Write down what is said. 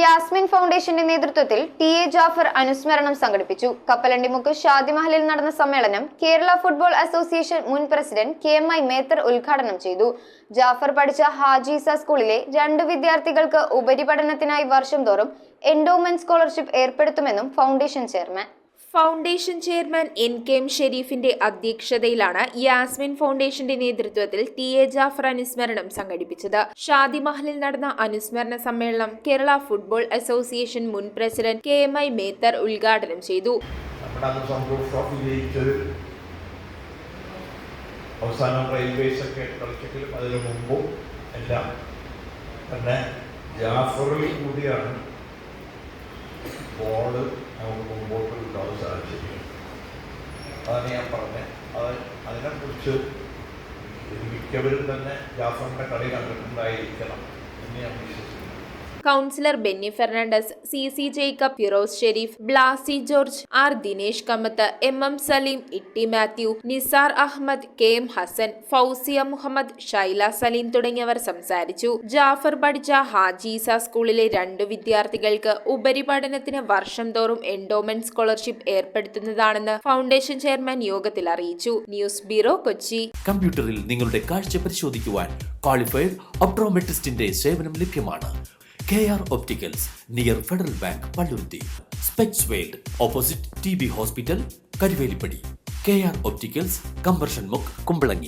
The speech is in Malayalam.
യാസ്മിൻ ഫൗണ്ടേഷന്റെ നേതൃത്വത്തിൽ ടി.എ. ജാഫർ അനുസ്മരണം സംഘടിപ്പിച്ചു. കപ്പലണ്ടിമുക്ക് ഷാദിമഹലിൽ നടന്ന സമ്മേളനം കേരള ഫുട്ബോൾ അസോസിയേഷൻ മുൻ പ്രസിഡന്റ് കെ.എം.ഐ. മേത്തർ ഉദ്ഘാടനം ചെയ്തു. ജാഫർ പഠിച്ച ഹാജീസ സ്കൂളിലെ 2 വിദ്യാർത്ഥികൾക്ക് ഉപരിപഠനത്തിനായി വർഷം തോറും എൻഡോമെന്റ് സ്കോളർഷിപ്പ് ഏർപ്പെടുത്തുമെന്നും ഫൗണ്ടേഷൻ ചെയർമാൻ N.K.M. ഷെരീഫിന്റെ അധ്യക്ഷതയിലാണ് യാസ്മിൻ ഫൗണ്ടേഷന്റെ നേതൃത്വത്തിൽ ടി.എ. ജാഫർ അനുസ്മരണം സംഘടിപ്പിച്ചത്. ഷാദിമഹലിൽ നടന്ന അനുസ്മരണ സമ്മേളനം കേരള ഫുട്ബോൾ അസോസിയേഷൻ മുൻ പ്രസിഡന്റ് കെ.എം.ഐ. മേത്തർ ഉദ്ഘാടനം ചെയ്തു. അവസാനം റെയിൽവേസ് ഒക്കെ കളിച്ചെങ്കിലും അതിനു മുമ്പും എല്ലാം തന്നെ ജാഫറിൽ കൂടിയാണ് ബോള് നമുക്ക് മുമ്പോട്ട് വിടാൻ സാധിച്ചിരിക്കുന്നത്. അതാണ് ഞാൻ പറഞ്ഞത്. അതിനെക്കുറിച്ച് മിക്കവരും തന്നെ ജാഫറിൻ്റെ കളി കണ്ടിട്ടുണ്ടായിരിക്കണം എന്ന് ഞാൻ വിശ്വസിക്കുന്നു. Councillor Benny Fernandes, C Jacob, Firoz Sherif, Blasy George, R Dinesh Kamath, M Salim, Itty Mathew, Nisar Ahammed, K M. Hassan, Fousia Muhammad, Shaila Salim തുടങ്ങിയവർ സംസാരിച്ചു. ജാഫർ പഠിച്ച ഹാജീസ സ്കൂളിലെ 2 വിദ്യാർത്ഥികൾക്ക് ഉപരിപഠനത്തിന് വർഷം തോറും എൻഡോമെന്റ് സ്കോളർഷിപ്പ് ഏർപ്പെടുത്തുന്നതാണെന്ന് ഫൗണ്ടേഷൻ ചെയർമാൻ യോഗത്തിൽ അറിയിച്ചു. News bureau, Kochi. കമ്പ്യൂട്ടറിൽ നിങ്ങളുടെ കാഴ്ച പരിശോധിക്കുവാൻ ക്വാളിഫൈഡ് ഒപ്ട്രോമെട്രിസ്റ്റിന്റെ സേവനം ലഭ്യമാണ്. KR Opticals, near Federal Bank, Pallundi. Specs World, opposite TB Hospital, Karivelippadi. KR Opticals, Kambarshan Muk, Kumbalangi.